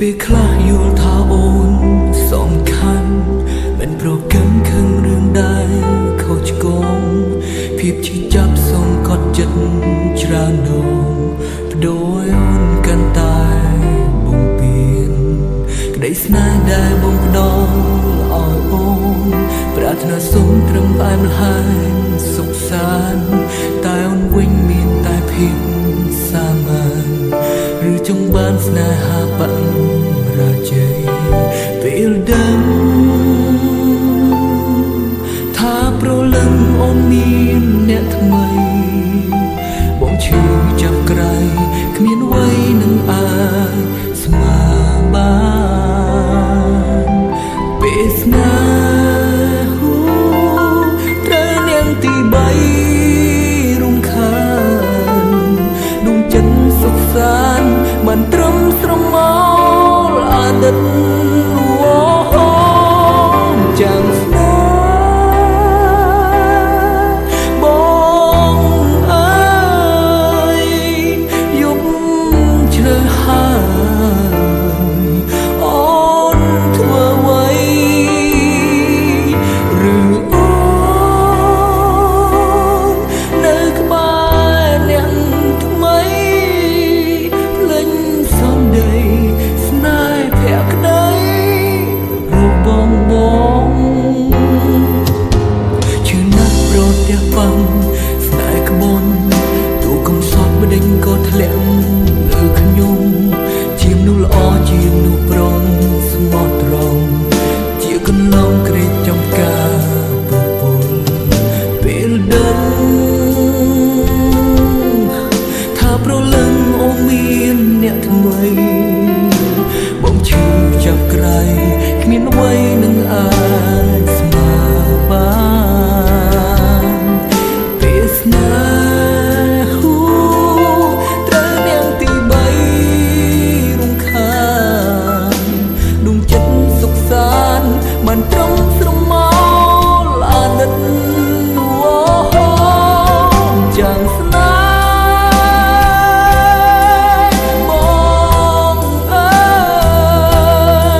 ពេលខ្លះយល់ថាអូនសំខាន់មិនប្រកាន់ខឹងរឿងដែលខុសឆ្គងភាពឈឺចាប់សងកត់ចិត្តច្រើនដងបដូរអូនកាន់តែបំពេញក្តីស្នេហ៍ដែលបងផ្ដល់ឲ្យអូនប្រាថ្នាសុំត្រឹមតែម្ល៉េះសុខសាន្តតែអូនវិញមានតែភាពសាមញ្ញឬចង់បានស្នេហាបរាជ័យពេលដឹងថាប្រលឹងអូនមានអ្នកថ្មីបងឈឺចាប់ក្រៃគ្មានអ្វីនឹងអាចស្មើបានពេលស្នេហ៍ត្រូវនាងទី3រំខានដួងចិត្តសុខសាន្តមិនត្រឹមស្រមោលអតីតចាំស្នេហ៍បងអើយយប់ជ្រៅហើយអូនធ្វើអ្វីឬអូននៅក្បែរអ្នកថ្មីភ្លេចសំដីស្នេហ៍ភក្តីបងឈឺណាស់ប្រទះបាំងស្នេហ៍ក្បន់ទូកំសត់ម្ដេចក៏ធ្លាក់លើខ្ញុំជាមនុស្សល្អជាមនុស្សប្រុងស្មោះត្រង់ជាកន្លងក្រេតចំការពពុលពេលដឹងថាប្រលឹងអូនមានអ្នកថ្មីបងឈឺចាប់ក្រៃគ្មានអ្វីនឹងអាចស្មើបានពេលស្នេហ៍ត្រូវនាងទី3រំខានដួងចិត្តសុខសាន្តមិនត្រឹមស្រមោលអតីតចាំស្នេហ៍បងអើ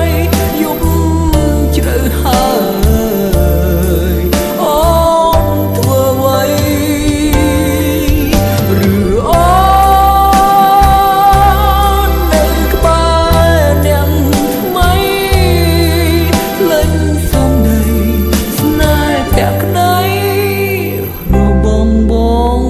យយប់ជ្រៅហើយអូនធ្វើអ្វីឬអូននៅក្បែរអ្នកថ្មីលេងសំដីស្នេហ៍ភក្តីរបស់បង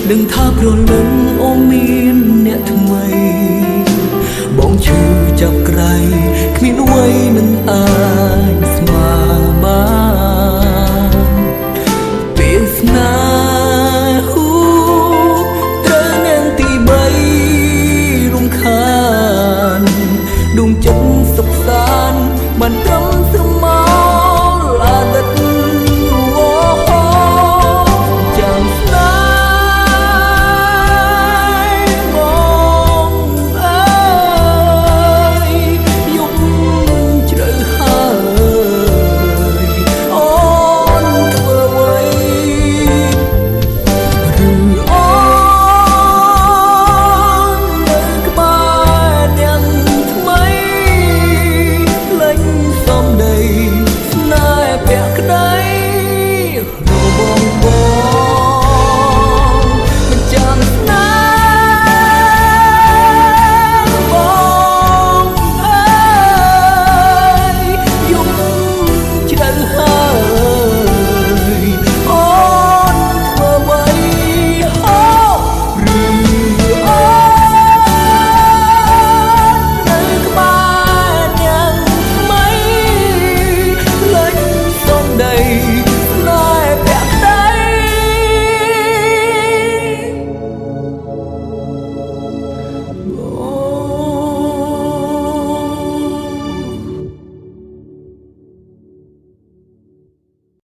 ដឹងថាប្រលឹងអូនមានអ្នកថ្មីបងឈឺចាប់ក្រៃគ្មានអ្វីនឹងអាចស្មើបានពេលស្នេហ៍ត្រូវនាងទី3រំខានដួងចិត្តសុខសាន្តមិនត្រឹមស្រ